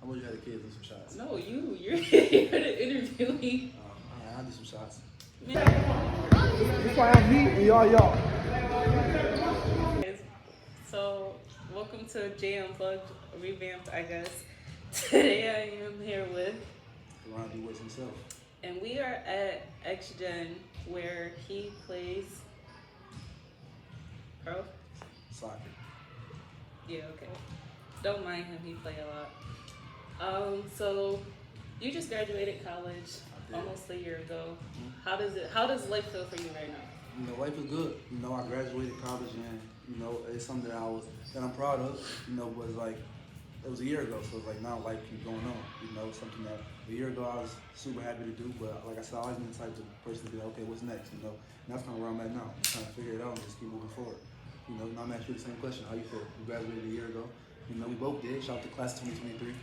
I wish you had the kids do some shots. No, you're here to interview me. Alright, I'll do some shots. That's why I'm me and y'all. So, welcome to Jy Unplugged, revamped, I guess. Today I am here with Quran DuBois himself. and we are at XGEN where he plays pro. Soccer. Yeah, okay. Don't mind him, he play a lot. So you just graduated college almost a year ago. Mm-hmm. How does life feel for you right now? You know, life is good. You know, I graduated college and, you know, it's something that I'm proud of, you know, but it's like, it was a year ago, so it's like now life keeps going on. You know, something that a year ago I was super happy to do, but like I said, I always been the type of person to be like, okay, what's next, you know? And that's kind of where I'm at now. I'm trying to figure it out and just keep moving forward. You know, and I'm asking you the same question. How you feel? You graduated a year ago. You know, we both did. Shout out to class 2023.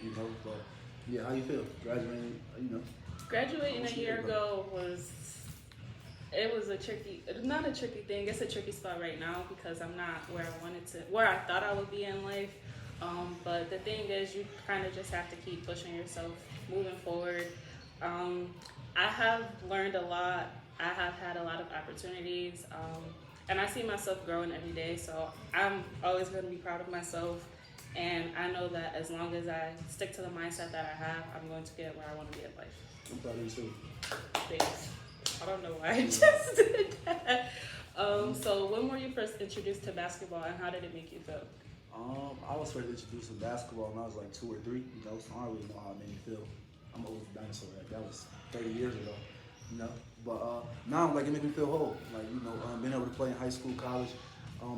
You know, but yeah, how you feel? Graduating, you know? Graduating a year ago was not a tricky thing. It's a tricky spot right now because I'm not where I thought I would be in life. But the thing is, you kind of just have to keep pushing yourself, moving forward. I have learned a lot. I have had a lot of opportunities, and I see myself growing every day. So I'm always going to be proud of myself. And I know that as long as I stick to the mindset that I have, I'm going to get where I want to be in life. I'm proud of you too. Thanks. I don't know why I just did that. So when were you first introduced to basketball and how did it make you feel? I was first introduced to basketball when I was like 2 or 3, you know, so I don't really know how it made me feel. I'm old as a dinosaur, right? That was 30 years ago, you know. But now, like, it made me feel whole. Like, you know, being able to play in high school, college,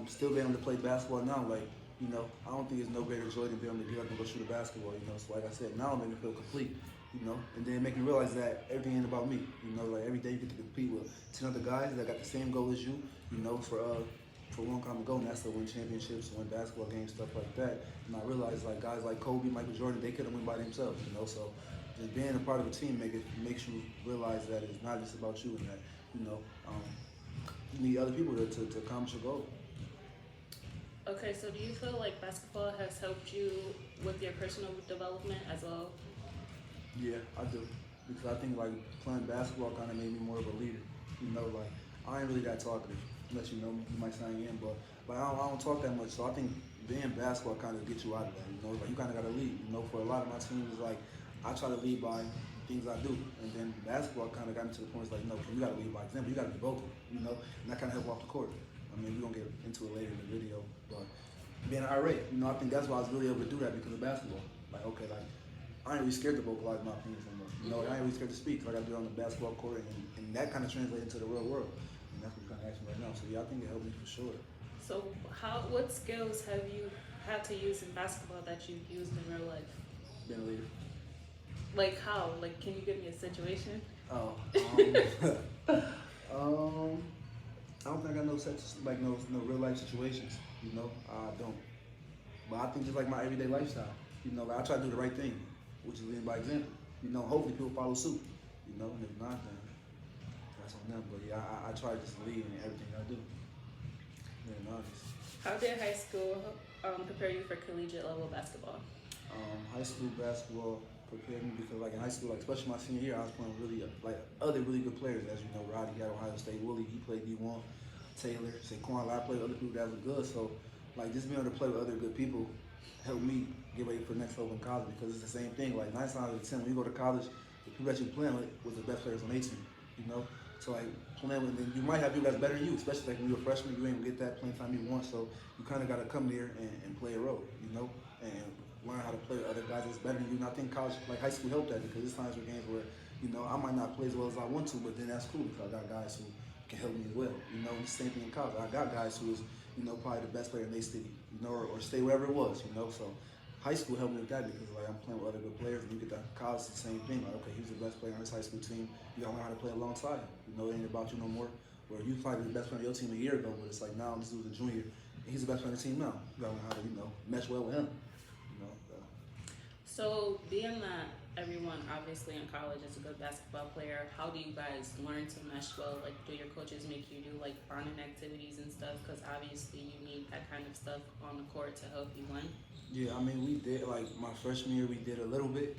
still being able to play basketball now, like, you know, I don't think there's no greater joy than being able to get up and go shoot a basketball, you know. So like I said, now it made me feel complete, you know, and then make me realize that everything ain't about me, you know, like every day you get to compete with 10 other guys that got the same goal as you know, for a long time ago, and that's to win championships, win basketball games, stuff like that. And I realized like guys like Kobe, Michael Jordan, they couldn't win by themselves, you know. So just being a part of a team makes you realize that it's not just about you, and that, you know, you need other people to accomplish your goal. Okay, so do you feel like basketball has helped you with your personal development as well? Yeah, I do. Because I think like playing basketball kind of made me more of a leader. You know, like I ain't really that talkative. Let you know, you might sound in, but like I don't talk that much. So I think being basketball kind of gets you out of that. You know, like you kind of got to lead. You know, for a lot of my teams, like I try to lead by things I do, and then basketball kind of got me to the point. It's like, no, you got to lead by example. You got to be vocal. You know, and that kind of help off the court. I mean, we're gonna get into it later in the video, but being irate, you know, I think that's why I was really able to do that because of basketball. Like, okay, like I ain't really scared to vocalize my opinions no more. You know, I ain't really scared to speak. Like I do it on the basketball court, and that kind of translates into the real world. And that's what we're kind of asking right now. So yeah, I think it helped me for sure. So what skills have you had to use in basketball that you've used in real life? Being a leader. Like how? Like, can you give me a situation? Oh, I don't think I got no real life situations. You know, I don't. But I think just like my everyday lifestyle, you know, like I try to do the right thing, which is leading by example. You know, hopefully people follow suit. You know, and if not, then that's on them. But yeah, I try to just lead in everything I do. Being honest. How did high school prepare you for collegiate level basketball? High school basketball prepared me because, like in high school, like especially my senior year, I was playing really like other really good players. As you know, Roddy at Ohio State, Willie, he played D1, Taylor, Saquon, I played with other people that were good. So like just being able to play with other good people helped me get ready for the next level in college because it's the same thing. Like 9 times out of 10, when you go to college, the people that you're playing with was the best players on their team. You know, so like playing with them, you might have people that's better than you, especially like when you're a freshman, you ain't gonna get that playing time you want. So you kind of got to come there and play a role, you know, and learn how to play with other guys that's better than you. And I think college, like high school, helped that because there's times where games where, you know, I might not play as well as I want to, but then that's cool because I got guys who can help me as well. You know, the same thing in college. I got guys who is, you know, probably the best player in their city, you know, or stay wherever it was, you know. So high school helped me with that because like I'm playing with other good players, and you get to college, the same thing. Like, okay, he's the best player on his high school team. You gotta learn how to play alongside him. You know, it ain't about you no more. Where you probably the best player on your team a year ago, but it's like now this dude's a junior, and he's the best player on the team now. You gotta learn how to, you know, mesh well with him. You know. So being that everyone obviously in college is a good basketball player. How do you guys learn to mesh well? Like, do your coaches make you do like bonding activities and stuff? Because obviously you need that kind of stuff on the court to help you win. Yeah, I mean, we did, like, my freshman year, we did a little bit.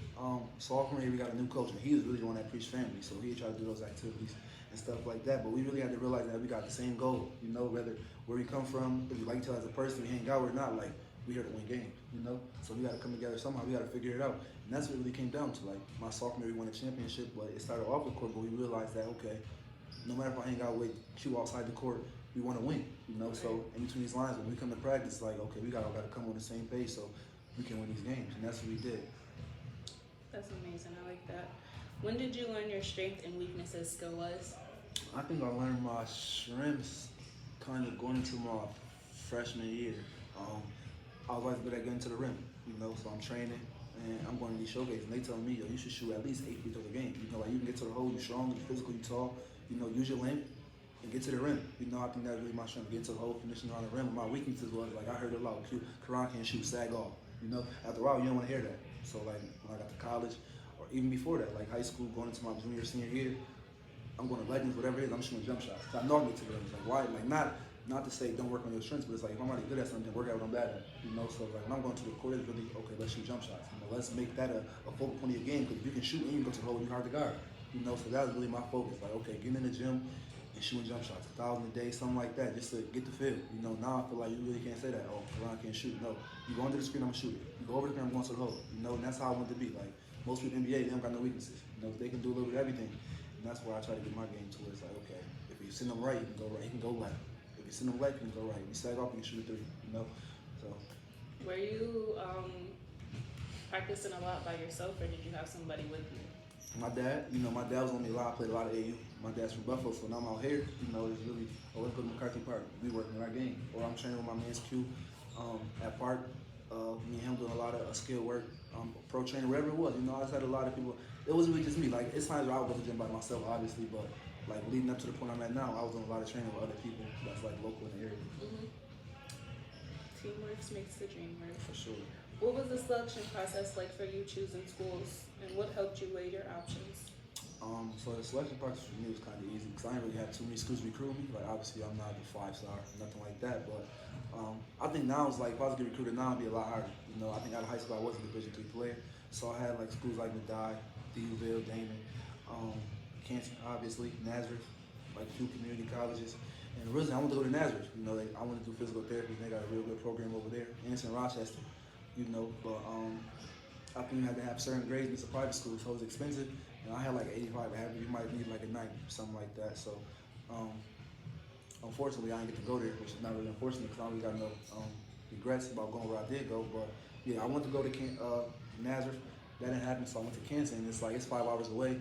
Sophomore year, we got a new coach, and he was really the one that preached family, so he tried to do those activities and stuff like that. But we really had to realize that we got the same goal, you know, whether where we come from, if we like each other as a person, we hang out or not, like, we here to win games, you know? So we got to come together somehow, we got to figure it out. And that's what it really came down to. Like, my sophomore year, we won a championship, but it started off the court, but we realized that, okay, no matter if I hang out with Q outside the court, we want to win, you know? So in between these lines, when we come to practice, like, okay, we got to come on the same page so we can win these games, and that's what we did. That's amazing. I like that. When did you learn your strength and weaknesses skill-wise? I think I learned my strengths kind of going into my freshman year. I was always good at getting to the rim, you know, so I'm training and I'm going to these showcases, and they tell me, yo, you should shoot at least 8 free throws a game. You know, like, you can get to the hole, you're strong, you're physical, you're tall, you know, use your length and get to the rim. You know, I think that's really my strength, get to the hole, finishing around the rim. My weaknesses was, like, I heard a lot, Quran can't shoot, sag off. You know, after a while, you don't want to hear that. So, like, when I got to college, or even before that, like high school, going into my junior, senior year, I'm going to Legends, whatever it is, I'm shooting jump shots. I know I get to the rim. Like, why? Like, not to say don't work on your strengths, but it's like, if I'm already good at something, work out what I'm bad at. You know, so like, when I'm going to the court, it's really, okay, let's shoot jump shots. You know, let's make that a focal point of your game, because if you can shoot and you go to the hole, you're hard to guard. You know, so that was really my focus. Like, okay, getting in the gym and shooting jump shots, 1,000 a day, something like that, just to get the feel. You know, now I feel like you really can't say that, oh, Ron can't shoot. No, you go under the screen, I'm gonna shoot it. You go over the screen, I'm going to the hole. You know, and that's how I want to be. Like, most people in the NBA, they don't got no weaknesses. You know, they can do a little bit of everything. And that's why I try to get my game to where it's like, okay, if you send them right, you can go right, you can go left. If you send them left, you can go right. If you sag off, you can shoot a three, you know? So. Were you practicing a lot by yourself, or did you have somebody with you? My dad was on me a lot. I played a lot of AU. My dad's from Buffalo, so now I'm out here. You know, it's really, always go to McCarthy Park. We working on our game. Or I'm training with my man's Q at Park. Me and him doing a lot of skill work, pro training, wherever it was. You know, I just had a lot of people. It wasn't really just me. Like, it's times where I would go to the gym by myself, obviously, but like leading up to the point I'm at now, I was doing a lot of training with other people that's like local in the area. Mm-hmm. Teamwork makes the dream work. For sure. What was the selection process like for you choosing schools, and what helped you weigh your options? So the selection process for me was kind of easy because I didn't really have too many schools recruit me. Like, obviously, I'm not the 5-star, nothing like that. But I think now it's like, if I was to get recruited now, it'd be a lot harder. You know, I think out of high school, I was a Division III player. So I had like schools like Medaille, Thieville, Damon, Canton, obviously, Nazareth, like a few community colleges. And originally, I wanted to go to Nazareth. You know, I wanted to do physical therapy. They got a real good program over there. And it's in Rochester, you know. But I think you had to have certain grades. It's a private school, so it was expensive. And I had like 85 average. You might need like a 90, something like that. So, unfortunately, I didn't get to go there, which is not really unfortunate because I don't really got no regrets about going where I did go. But yeah, I wanted to go to Nazareth. That didn't happen, so I went to Canton. It's like, it's 5 hours away.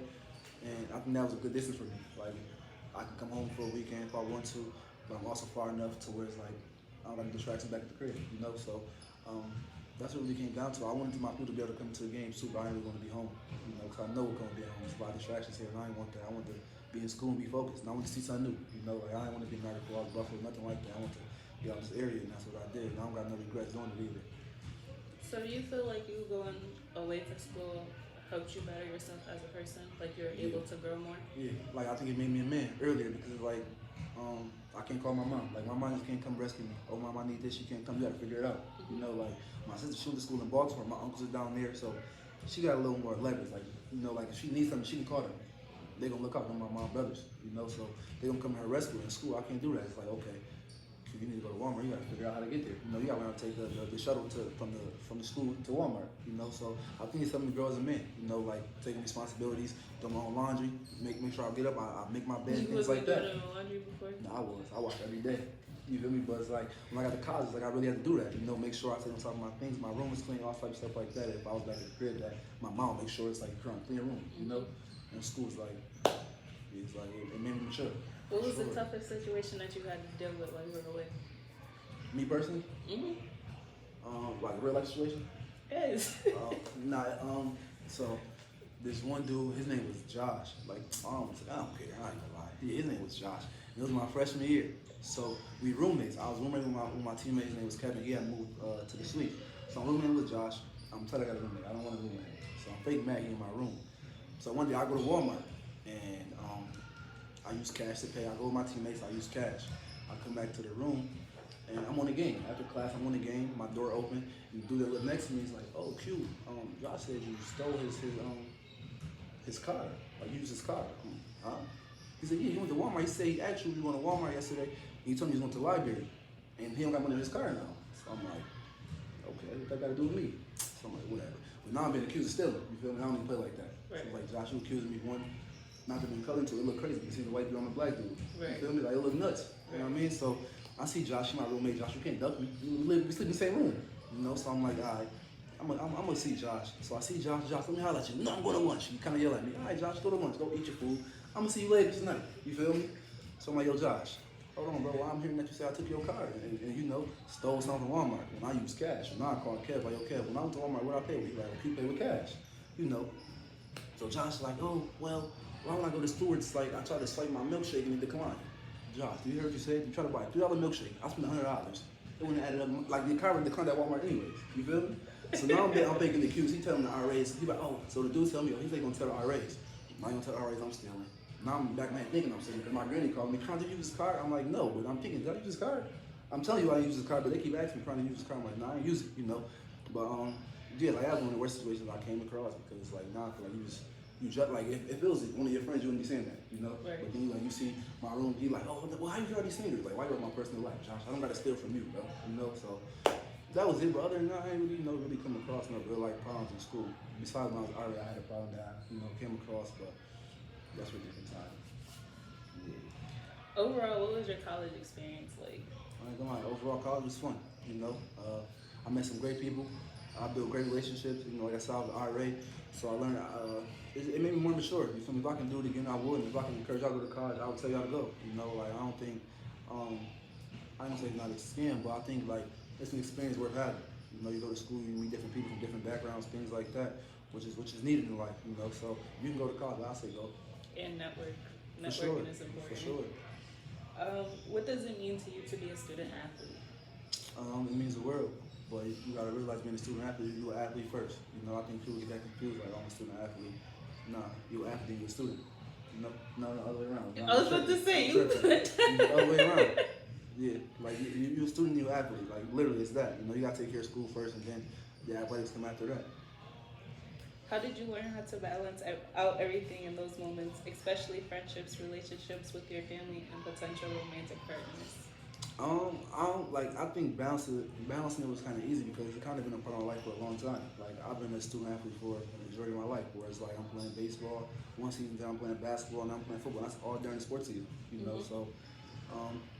And I think that was a good distance for me. Like, I can come home for a weekend if I want to, but I'm also far enough to where it's like, I don't got distractions back at the crib, you know? So that's what it really came down to. I wanted my people to be able to come to the games too, but I ain't really want to be home, you know, because I know we're going to be at home. There's a lot of distractions here, and I didn't want that. I wanted to be in school and be focused, and I wanted to see something new, you know? Like, I didn't want to be in Niagara Falls, Buffalo, nothing like that. I wanted to be out in this area, and that's what I did, and I don't got no regrets doing it either. So do you feel like you going away from school helped you better yourself as a person? Like, you're able to grow more? Yeah, like, I think it made me a man earlier because it's like, I can't call my mom. Like, my mom just can't come rescue me. Oh, mom, I need this. She can't come. You gotta figure it out. You know, like, my sister, she went to school in Baltimore. My uncles are down there, so she got a little more leverage. Like, you know, like, if she needs something, she can call them. They gonna look out for my mom brothers, you know, so they gonna come to her rescue. In school, I can't do that. It's like, okay, if you need to go to Walmart, you gotta figure out how to get there. You know, you gotta learn how to take the shuttle from the school to Walmart, you know, so I think it's something to grow as a man, you know, like taking responsibilities, doing my own laundry, make sure I get up, I make my bed, things like that. You doing laundry before? No, I washed every day. You feel me? But it's like, when I got to college, like, I really had to do that. You know, make sure I stay on top of my things, my room is clean, all type of stuff like that. If I was back at the crib, that my mom make sure it's like current clean room, you know? And school's like, it made me mature. What was the toughest situation that you had to deal with while you were away? Me personally? Like a real life situation? Yes. So this one dude, his name was Josh. Like, I don't care, I ain't gonna lie. Yeah, his name was Josh. It was my freshman year. So we roommates. I was roommating with my teammate. His name was Kevin. He had moved to the suite. So I'm roommating with Josh. I'm telling you, I got a roommate. I don't want to roommate him. So I'm fake Maggie in my room. So one day I go to Walmart and I use cash to pay. I go with my teammates, I use cash. I come back to the room and I'm on the game. After class, I'm on the game, my door open, and the dude that lived next to me is like, oh, Q, Josh said you stole his car. Like, you used his car. Huh? He said, yeah, he went to Walmart. He said he asked you if you went to Walmart yesterday, and he told me he went to the library, and he don't got money in his car now. So I'm like, okay, what that got to do with me? So I'm like, whatever. But now I'm being accused of stealing. You feel me? I don't even play like that. Right. So like, Josh, you accusing me of one, not to be colored to it look crazy. You see the white dude on the black dude. Right. You feel me? Like, it look nuts. You know what I mean? So I see Josh, my roommate. Josh, you can't duck me. We sleep in the same room. You know, so I'm like, all right, I'm gonna see Josh. So I see Josh, let me holler at you. No, I'm going to lunch. You kind of yell at me. All right, Josh, go to lunch. Go eat your food. I'm gonna see you later tonight. You feel me? So I'm like, yo, Josh, hold on, bro. Well, I'm hearing that you say I took your car and you know, stole something from Walmart. When I use cash. When I call Kev, like, yo, Kev, when I went to Walmart, what I pay with? He's like, well, you pay with cash. You know. So Josh like, oh, well, why when I go to Stewart's, like, I try to swipe my milkshake and it declined. Josh, do you hear what you said? You try to buy a $3 milkshake. I spent $100. It wouldn't add it up. Like, the car would decline at Walmart anyways. You feel me? So now I'm taking the cues. He telling the RAs. He like, oh, so the dude tell me, oh, he's like gonna tell the RAs. I'm not gonna tell the RAs I'm stealing. Now I'm back man thinking I'm stealing because my granny called me, trying to use his car. I'm like, no, but I'm thinking, did I use his car? I'm telling you I use his car, but they keep asking me trying to use his car. I'm like, nah, I ain't use it, you know. But yeah, like that was one of the worst situations I came across because like now I feel like you just like if it was one of your friends, you wouldn't be saying that, you know. Right. But then you see my room, he like, oh, well, how you already seen it? Like, why you my personal life, Josh? I don't gotta steal from you, bro. You know, so. That was it, but other than that, I ain't really come across no real life problems in school. Besides when I was already, I had a problem that I, came across, but that's for a different time. Yeah. Overall, what was your college experience like? I ain't gonna lie, overall college was fun, you know. I met some great people. I built great relationships, like I said, I was an RA, so I learned, it made me more mature. You feel me? If I can do it again, I would. And if I can encourage y'all to go to college, I would tell y'all to go. You know, like I don't think, I don't say it's not a scam, but I think like, it's an experience worth having. You know, you go to school, you meet different people from different backgrounds, things like that, which is needed in life. You know, so you can go to college. I say go. And networking sure. is important. For sure. What does it mean to you to be a student athlete? It means the world, but you gotta realize being a student athlete, you're an athlete first. You know, I think people get that confused, like I'm a student athlete. Nah, you're an athlete, you're a student. No, the other way around. I was about to say you. The other way around. Yeah, like you're a student, you're an athlete. Like literally, it's that. You know, you gotta take care of school first, and then the athletics come after that. How did you learn how to balance out everything in those moments, especially friendships, relationships with your family, and potential romantic partners? I think balancing it was kind of easy because it's kind of been a part of my life for a long time. Like I've been a student athlete for the majority of my life. Whereas like I'm playing baseball one season, then I'm playing basketball, and I'm playing football. That's all during the sports season. You know, so.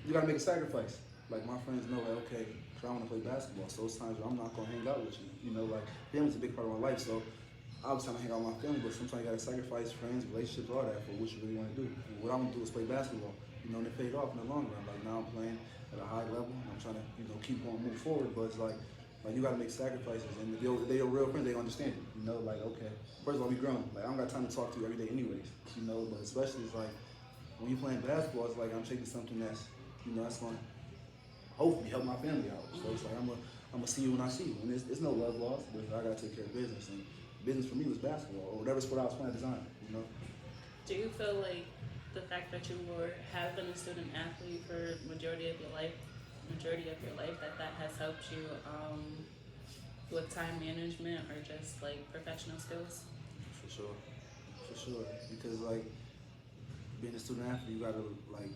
You gotta make a sacrifice. Like my friends know, like okay, I want to play basketball, so it's times where I'm not gonna hang out with you. You know, like family's a big part of my life, so I was trying to hang out with my family, but sometimes you gotta sacrifice friends, relationships, all that for what you really want to do. And what I want to do is play basketball. You know, and it paid off in the long run. Like now I'm playing at a high level, and I'm trying to keep going, move forward. But it's like you gotta make sacrifices, and if they're your real friends, they understand it. You know, like okay, first of all, we grown. Like I don't got time to talk to you every day, anyways. You know, but especially it's like. When you're playing basketball, it's like I'm taking something that's, that's going to hopefully help my family out. So it's like I'm gonna see you when I see you. And it's no love lost, but I gotta take care of business. And business for me was basketball or whatever sport I was playing at the time. You know. Do you feel like the fact that you have been a student athlete for majority of your life, that has helped you with time management or just like professional skills? For sure. Because like. Being a student athlete, you gotta like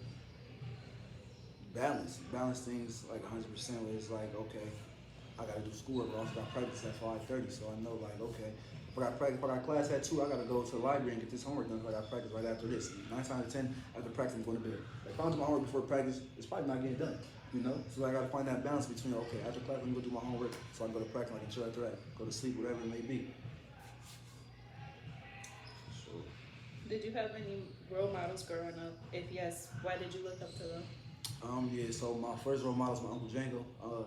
balance things like 100%. Where it's like, okay, I gotta do schoolwork, but I also got practice at 5:30. So I know like, okay, if I got class at 2, I gotta go to the library and get this homework done. So I got practice right after this. 9 times out of 10, after practice, I'm going to bed. Like if I don't do my homework before practice, it's probably not getting done. You know, so I gotta find that balance between okay, after class, I'm gonna do my homework, so I can go to practice, I can chill after that, go to sleep, whatever it may be. Did you have any role models growing up? If yes, why did you look up to them? Yeah, so my first role model was my Uncle Django.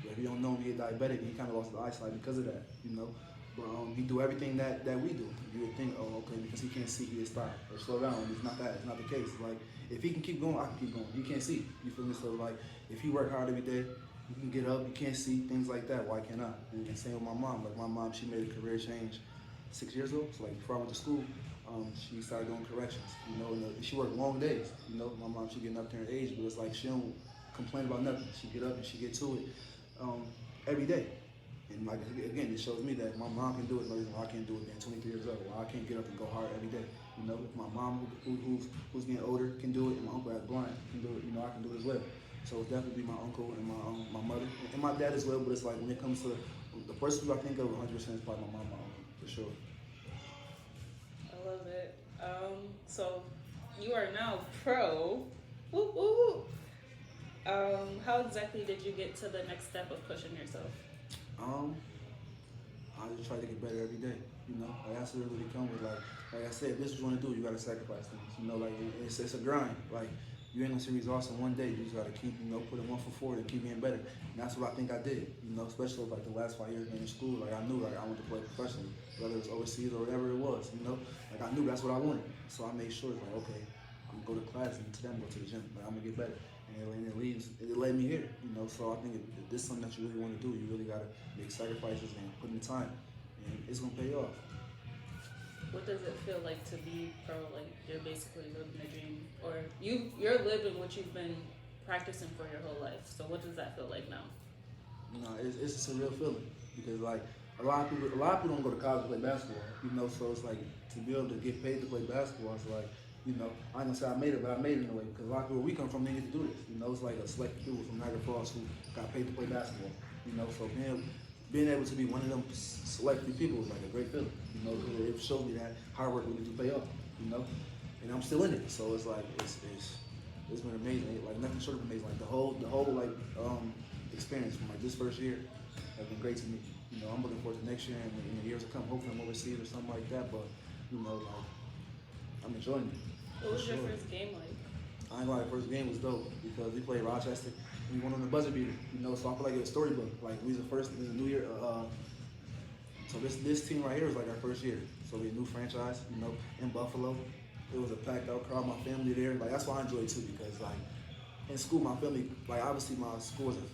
If you don't know him, he diabetic, he kind of lost his eyesight because of that, you know. But he do everything that we do. You would think, oh, okay, because he can't see, he is stop or slow down. It's not that. It's not the case. Like, if he can keep going, I can keep going. He can't see. You feel me? So, like, if he work hard every day, you can get up, you can't see, things like that. Why can't I? And same with my mom. Like, my mom, she made a career change 6 years ago. So like before I went to school, she started doing corrections. You know, and she worked long days. You know, my mom, she getting up there in age, but it's like she don't complain about nothing. She get up and she get to it every day. And like again, it shows me that my mom can do it. No reason why I can't do it. Being 23 years old, why I can't get up and go hard every day. You know, if my mom who's getting older can do it, and my uncle that's blind can do it. You know, I can do it as well. So it's definitely my uncle and my mother and my dad as well. But it's like when it comes to the first people I think of 100% is probably my mom, my uncle for sure. I love it. So you are now pro. Woo, woo, woo. How exactly did you get to the next step of pushing yourself? I just try to get better every day. You know, like that's what it really comes with. Like I said, if this is what you want to do, you gotta sacrifice things. You know, like it's a grind. Like you ain't gonna see results in one day. You just gotta keep, you know, putting one foot forward and keep getting better. And that's what I think I did. You know, especially like the last 5 years being in school. Like I knew like I wanted to play professionally, whether it's overseas or whatever it was. You know, like I knew that's what I wanted. So I made sure it's like, okay, I'm gonna go to class and to them go to the gym. Like I'm gonna get better. And it led me here, you know. So I think if this is something that you really want to do, you really gotta make sacrifices and put in the time, and it's gonna pay off. What does it feel like to be pro? Like you're basically living a dream, or you're living what you've been practicing for your whole life. So what does that feel like now? You know, it's just a real feeling because like a lot of people don't go to college to play basketball, you know. So it's like to be able to get paid to play basketball, it's like, you know, I ain't gonna say I made it, but I made it in a way because a lot of people where we come from, they get to do this. You know, it's like a select people from Niagara Falls who got paid to play basketball. You know, so being able to be one of them select few people is like a great feeling. You know, it showed me that hard work really do pay off. You know, and I'm still in it, so it's like it's been amazing. Like nothing short of amazing. Like the whole like experience from like this first year has been great to me. You know, I'm looking forward to next year and in the years to come. Hopefully, I'm overseas or something like that. But you know, like I'm enjoying it. What was your first game like? I ain't gonna lie, the first game was dope because we played Rochester. We won on the buzzer beater, you know. So I feel like it was a storybook. Like we was the first in the new year. So this team right here was like our first year. So we a new franchise, you know, in Buffalo. It was a packed out crowd. My family there. Like that's why I enjoy it too because like in school, my family, like obviously my school isn't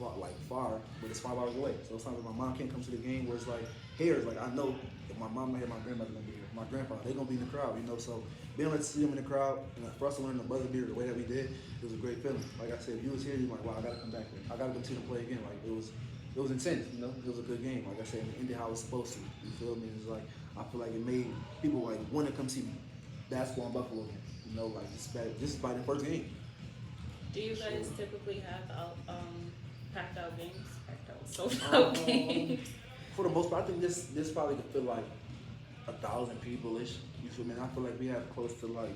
far, but it's 5 hours away. So it's not like my mom can't come to the game. Where it's like here, it's like I know if my mom here, my grandmother gonna be here. My grandfather, they gonna be in the crowd, you know. So being able to see them in the crowd, and for us to learn the buzzer beater the way that we did, it was a great feeling. Like I said, if you was here, you're like, wow, I gotta come back here. I gotta continue to play again. Like it was intense, you know. It was a good game. Like I said, it ended how it was supposed to. You feel me? It's like I feel like it made people like want to come see basketball in Buffalo again. You know, like this is by the first game. Do you guys typically have packed out games? Sold out games? For the most part, I think this probably could feel like 1,000 people ish. You feel me? And I feel like we have close to like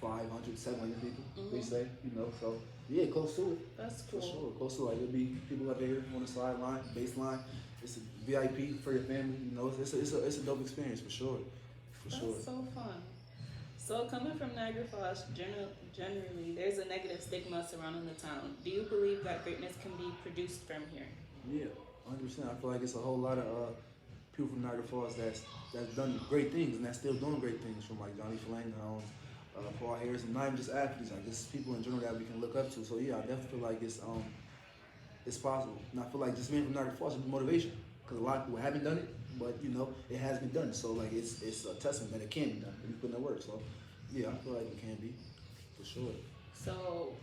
500, 700 people. They say, you know. So yeah, close to it. That's cool. For sure, close to it. Like it'll be people up here on the sideline, baseline. It's a VIP for your family. You know, it's a dope experience for sure. That's so fun. So coming from Niagara Falls, generally, there's a negative stigma surrounding the town. Do you believe that greatness can be produced from here? Yeah, 100%. I feel like it's a whole lot of people from Niagara Falls that's done great things and that's still doing great things. From like Johnny Flanagan, Paul Harris, and not even just athletes. Like just people in general that we can look up to. So yeah, I definitely feel like it's possible. And I feel like just being from Niagara Falls is motivation because a lot of people haven't done it. But you know, it has been done. So like it's a testament that it can be done if you put in the work. So yeah, I feel like it can be, for sure. So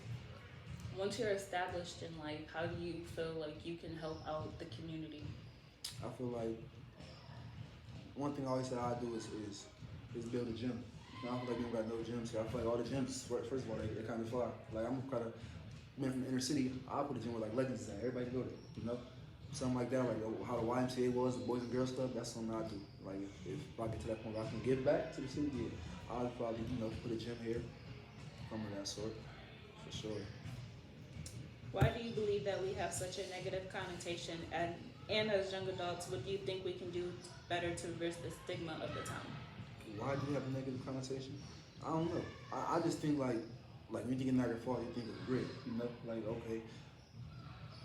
once you're established in life, how do you feel like you can help out the community? I feel like one thing I always say I do is build a gym. Now, I feel like we don't got no gyms here. I feel like all the gyms, first of all, they're kind of far. Like I'm kind of man from the inner city. I put a gym with like legends in. Everybody can go there, you know. Something like that, like how the YMCA was, the Boys and Girls stuff, that's something I do. Like, if I get to that point where I can give back to the city, yeah, I'll probably, you know, put a gym here, something of that sort, for sure. Why do you believe that we have such a negative connotation, and as young adults, what do you think we can do better to reverse the stigma of the town? Why do you have a negative connotation? I don't know. I just think like when you think of Niagara Falls, you think of grit, you know, like, okay.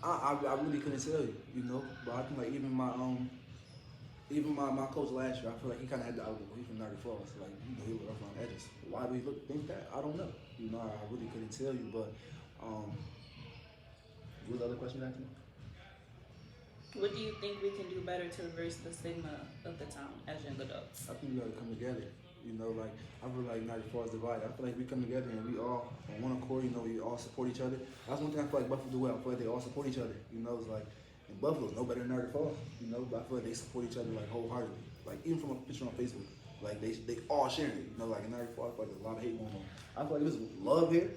I really couldn't tell you, you know, but I think like even my coach last year, I feel like he kind of had the outlook. He's from Niagara Falls, like you know, he was rough around the edges. Why do we think that? I don't know. You know, I really couldn't tell you. But what was the other question you asked me? What do you think we can do better to reverse the stigma of the town as young adults? I think we gotta come together. You know, like I feel like not as far as divided. I feel like we come together and we all on one accord. You know, we all support each other. That's one thing I feel like Buffalo do well. I feel like they all support each other. You know, it's like in Buffalo, no better than Niagara Falls. You know, but I feel like they support each other like wholeheartedly. Like even from a picture on Facebook, like they all sharing it. You know, like in Niagara Falls, I feel like there's a lot of hate going on. I feel like there's love here.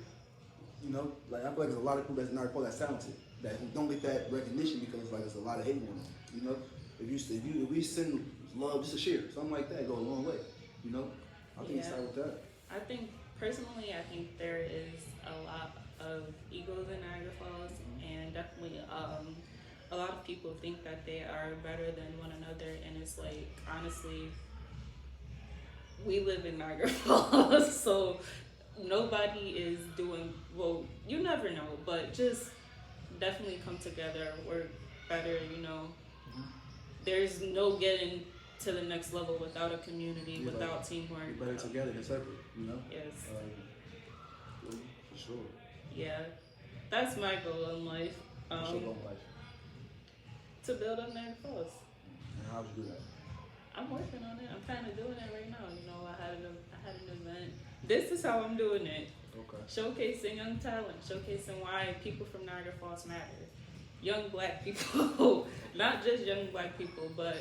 You know, like I feel like there's a lot of people that's in Niagara Falls that's talented that don't get that recognition because like there's a lot of hate going on. You know, if we send love just to share something like that, go a long way. You know. I think it's with that. I think personally, I think there is a lot of egos in Niagara Falls, and definitely a lot of people think that they are better than one another, and it's like honestly, we live in Niagara Falls, so nobody is doing well. You never know, but just definitely come together, work better. You know, there's no getting to the next level without a community, without teamwork. We're better together than separate, you know? Yes. For sure. Yeah. That's my goal in life. What's your goal in life? To build up Niagara Falls. And how'd you do that? I'm working on it. I'm kind of doing it right now. You know, I had an event. This is how I'm doing it. Okay. Showcasing young talent, showcasing why people from Niagara Falls matter. Young black people, not just young black people, but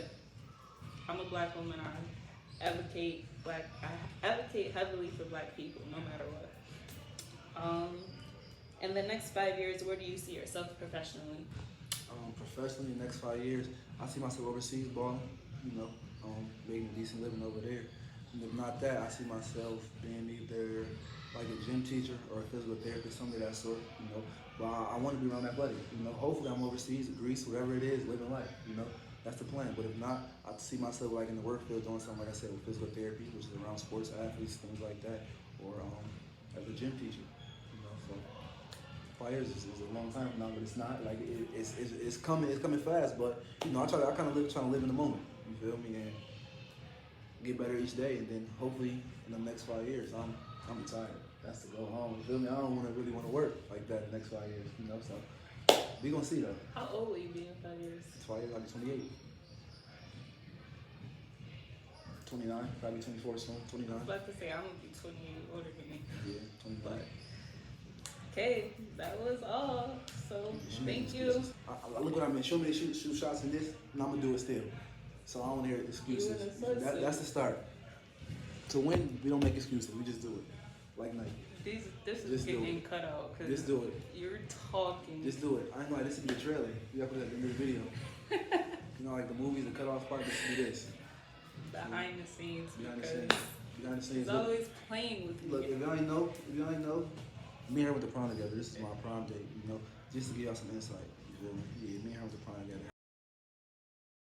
I'm a black woman. I advocate heavily for black people, no matter what. In the next 5 years, where do you see yourself professionally? Professionally, in the next 5 years, I see myself overseas balling. You know, making a decent living over there. And if not that, I see myself being either like a gym teacher or a physical therapist, something of that sort. You know, but I want to be around that buddy. You know, hopefully I'm overseas, Greece, whatever it is, living life. You know. That's the plan, but if not, I see myself like in the work field doing something like I said with physical therapy, which is around sports athletes, things like that, or as a gym teacher. You know, so 5 years is a long time from now, but it's not like it's coming fast. But you know, I kind of trying to live in the moment. You feel me, and get better each day, and then hopefully in the next 5 years, I'm retired. That's the goal home. You feel me? I don't really want to work like that in the next 5 years. You know, so. We gonna see though. How old will you be in 5 years? 5 years, I'll be 28. 29, probably 24 soon, 29. I was about to say, I'm gonna be 28 older than me. Yeah, 29. Okay, that was all. So, thank you. I look what I mean. Show me the shoot shots in this, and I'm gonna do it still. So I don't hear excuses. That's the start. To win, we don't make excuses. We just do it. Like Nike. This is getting cut out. Just do it. You're talking. Just do it. I ain't gonna lie, this would be a trailer. You gotta put that in the video. You know, like the movies, the cutoff part, this would be this. Behind the scenes. Behind the scenes. He's always playing with me. Look, if y'all ain't know, me and her went to prom together. This is my prom date, you know, just to give y'all some insight. You feel me? Yeah, me and her went to prom together.